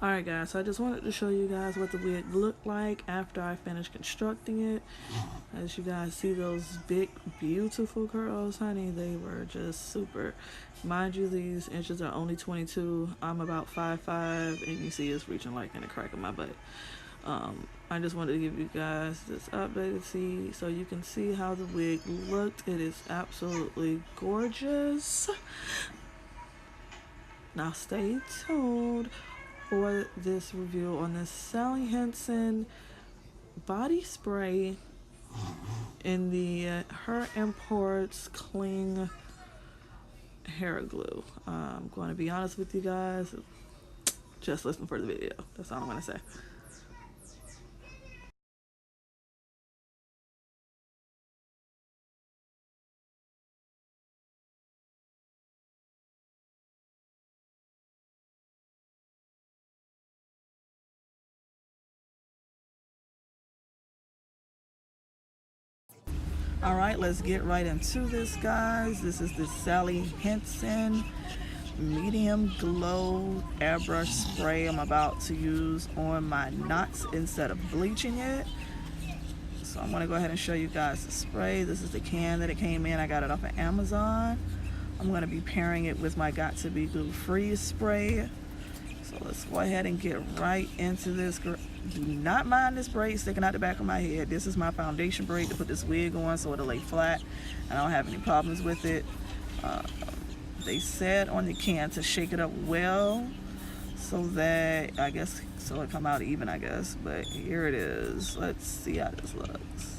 Alright guys, so I just wanted to show you guys what the wig looked like after I finished constructing it. As you guys see, those big beautiful curls, honey, they were just super. Mind you, these inches are only 22. I'm about 5'5", and you see it's reaching like in the crack of my butt. I just wanted to give you guys this update to see so you can see how the wig looked. It is absolutely gorgeous. Now stay tuned for this review on this Sally Hensen body spray in the Her Imports Cling hair glue. I'm going to be honest with you guys, just listen for the video. That's all I'm going to say. All right, let's get right into this, guys. This is the Sally Hensen medium glow airbrush spray I'm about to use on my knots instead of bleaching it. So I'm gonna go ahead and show you guys the spray. This is the can that it came in. I got it off of Amazon. I'm gonna be pairing it with my Got To Be Glue Free spray. So let's go ahead and get right into this. Do not mind this braid sticking out the back of my head. This is my foundation braid to put this wig on so it'll lay flat. I don't have any problems with it. They said on the can to shake it up well so that, I guess, so it come out even, I guess. But here it is. Let's see how this looks.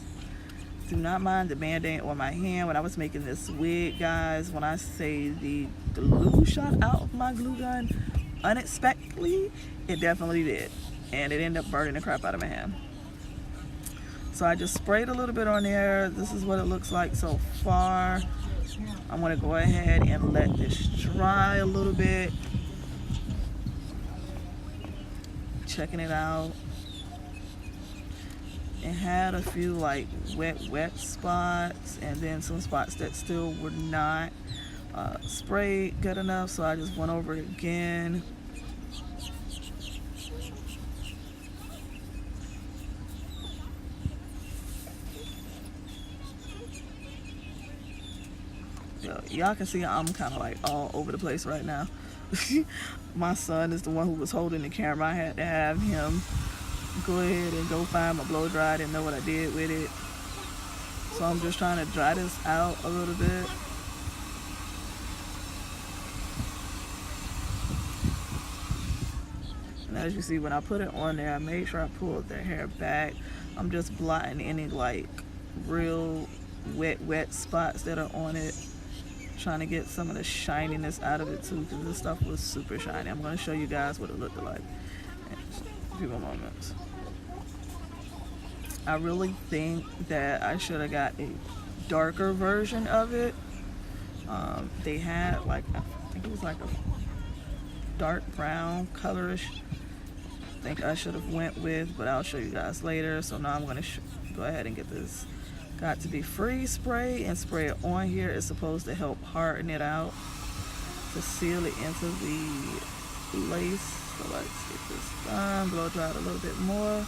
Do not mind the band-aid on my hand. When I was making this wig, guys, when I say the glue shot out of my glue gun unexpectedly, it definitely did. And it ended up burning the crap out of my hand. So I just sprayed a little bit on there. This is what it looks like so far. I'm gonna go ahead and let this dry a little bit. Checking it out. It had a few like wet spots, and then some spots that still were not sprayed good enough, so I just went over it again. Y'all can see I'm kind of like all over the place right now. My son is the one who was holding the camera. I had to have him go ahead and go find my blow dry. I didn't know what I did with it, so I'm just trying to dry this out a little bit. And as you see, when I put it on there, I made sure I pulled their hair back. I'm just blotting any like real wet spots that are on it, trying to get some of the shininess out of it too, because this stuff was super shiny. I'm going to show you guys what it looked like in a few more moments. I really think that I should have got a darker version of it. They had like, I think it was like a dark brown colorish. I think I should have went with, but I'll show you guys later. So now I'm going to go ahead and get this Got To Be Free spray and spray it on here. It's supposed to help harden it out to seal it into the lace. So let's get this done, blow dry it a little bit more.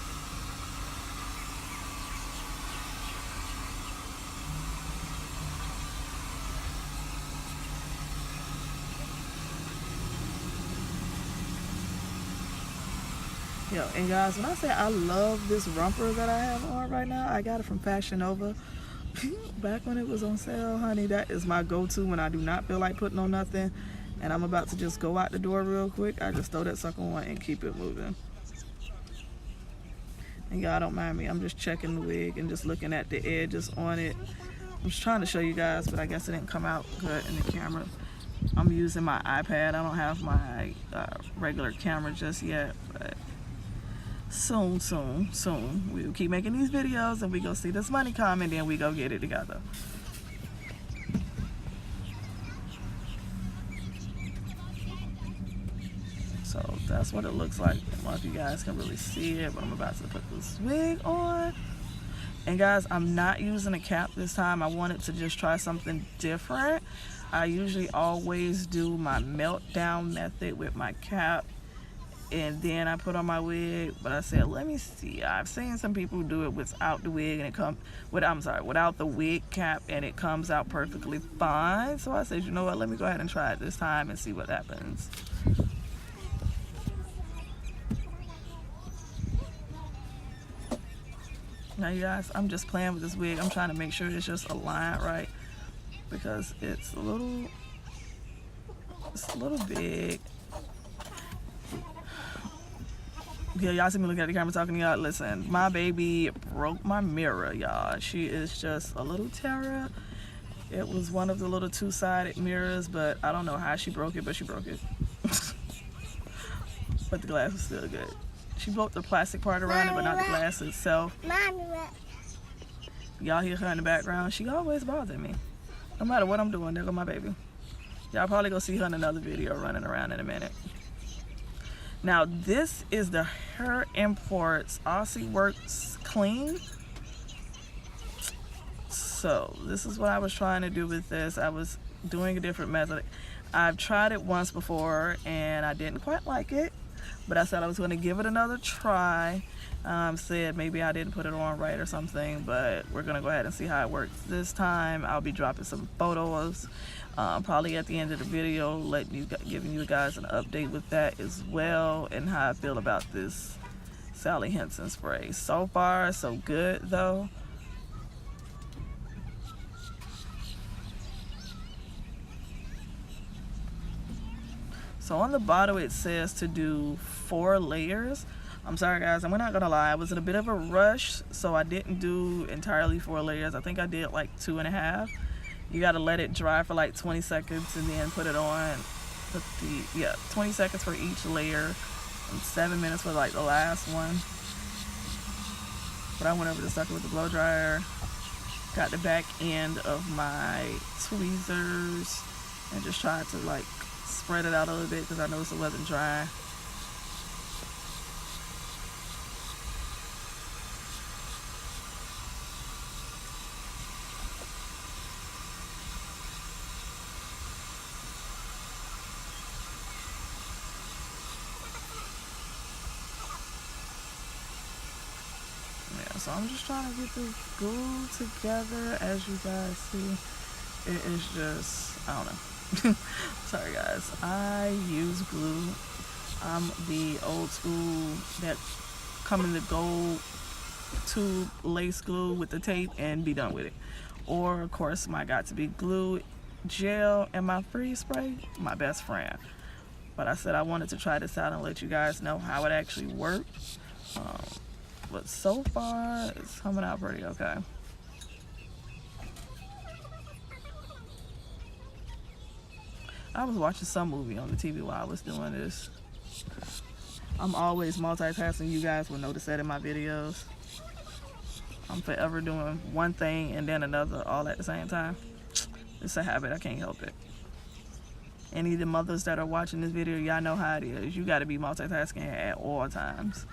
Yo, and guys, when I say I love this romper that I have on right now, I got it from Fashion Nova. Back when it was on sale, honey, that is my go-to when I do not feel like putting on nothing and I'm about to just go out the door real quick. I just throw that sucker on and keep it moving. And y'all don't mind me, I'm just checking the wig and just looking at the edges on it. I'm just trying to show you guys, but I guess it didn't come out good in the camera. I'm using my iPad. I don't have my regular camera just yet, but soon we'll keep making these videos and we go see this money come and then we go get it together. So that's what it looks like. I don't know if you guys can really see it, but I'm about to put this wig on. And guys, I'm not using a cap this time. I wanted to just try something different. I usually always do my meltdown method with my cap and then I put on my wig. But I said, let me see. I've seen some people do it without the wig and it comes without the wig cap, and it comes out perfectly fine. So I said, you know what, let me go ahead and try it this time and see what happens. Now you guys, I'm just playing with this wig. I'm trying to make sure it's just aligned right, because it's a little big. Yeah, y'all see me looking at the camera talking to y'all. Listen, my baby broke my mirror, y'all. She is just a little terror. It was one of the little two-sided mirrors, but I don't know how she broke it, but she broke it. But the glass was still good. She broke the plastic part around it, but not the glass itself. Y'all hear her in the background. She always bothers me. No matter what I'm doing, there go my baby. Y'all probably gonna see her in another video running around in a minute. Now, this is the Hair Imports Aussie Works Clean. So, this is what I was trying to do with this. I was doing a different method. I've tried it once before, and I didn't quite like it. But I said I was going to give it another try. Said maybe I didn't put it on right or something, but we're going to go ahead and see how it works this time. I'll be dropping some photos probably at the end of the video, giving you guys an update with that as well, and how I feel about this Sally Hensen spray. So far, so good though. So on the bottle it says to do 4 layers. I'm sorry guys, I'm not gonna lie, I was in a bit of a rush, so I didn't do entirely 4 layers. I think I did like 2.5. You gotta let it dry for like 20 seconds and then put it on. 20 seconds for each layer and 7 minutes for like the last one. But I went over to sucker with the blow dryer, got the back end of my tweezers and just tried to like spread it out a little bit because I noticed it wasn't dry. Yeah, so I'm just trying to get this glue together. As you guys see, it is just, I don't know. Sorry guys, I use glue. I'm the old school that come in the gold tube lace glue with the tape and be done with it. Or of course my got to be glue gel and my freeze spray, my best friend. But I said I wanted to try this out and let you guys know how it actually worked. But so far it's coming out pretty okay. I was watching some movie on the TV while I was doing this. I'm always multitasking. You guys will notice that in my videos. I'm forever doing one thing and then another all at the same time. It's a habit. I can't help it. Any of the mothers that are watching this video, y'all know how it is. You got to be multitasking at all times.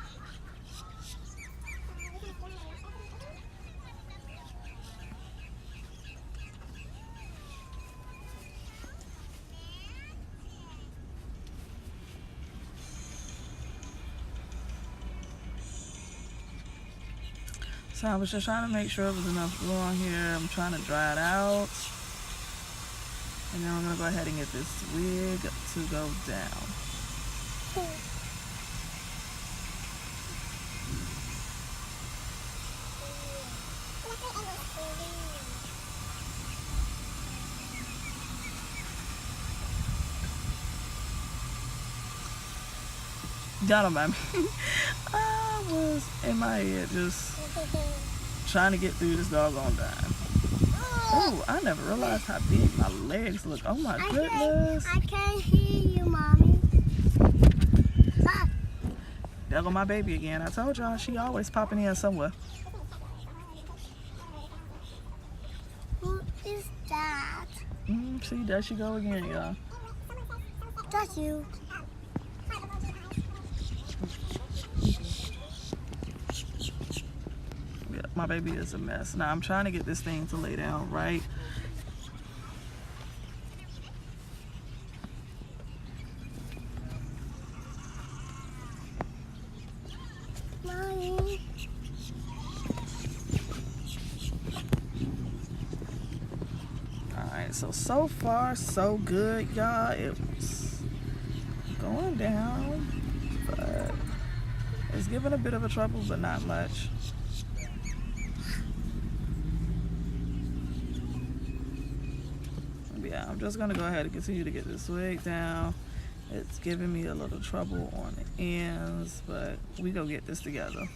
So I was just trying to make sure there was enough glue on here. I'm trying to dry it out. And then I'm going to go ahead and get this wig to go down. Y'all don't mind me. I was in my head just trying to get through this doggone time. Oh, I never realized how big my legs look. Oh my goodness. I can't hear you, Mommy. Ah. There go my baby again. I told y'all she always popping in somewhere. Who is that? See, there she go again, y'all. That's you. My baby is a mess. Now I'm trying to get this thing to lay down right. Alright, so far so good, y'all. It was going down, but it's giving a bit of a trouble, but not much. Yeah, I'm just gonna go ahead and continue to get this wig down. It's giving me a little trouble on the ends, but we gonna get this together.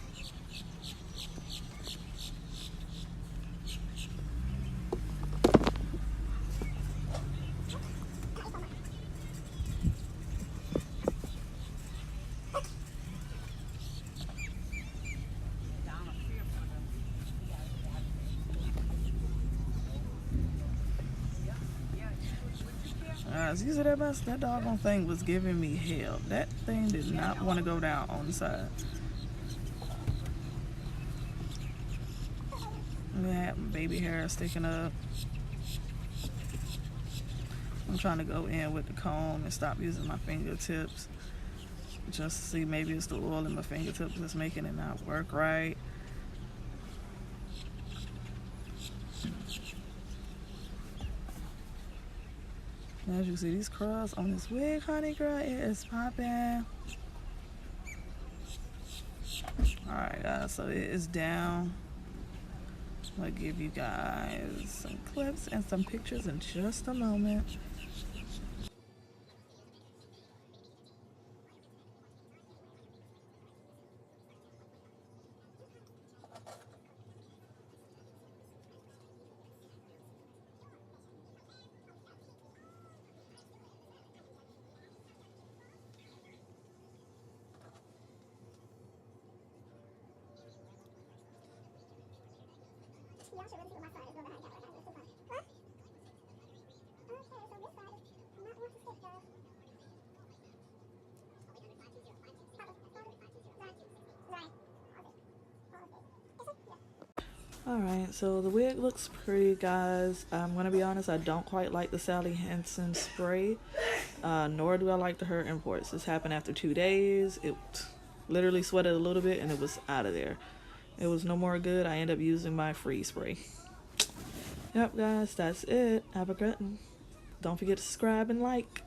So you see that mess? That doggone thing was giving me hell. That thing did not want to go down on the side. I had baby hair sticking up. I'm trying to go in with the comb and stop using my fingertips. Just to see, maybe it's the oil in my fingertips that's making it not work right. As you see, these curls on this wig, honey girl, it is popping. Alright guys, so it is down. I'm gonna give you guys some clips and some pictures in just a moment. Alright, so the wig looks pretty, guys. I'm gonna be honest, I don't quite like the Sally Hensen spray, nor do I like the Her Imports. This happened after 2 days. It literally sweated a little bit and it was out of there. It was no more good. I ended up using my free spray. Yep, guys, that's it. Have a good one. Don't forget to subscribe and like.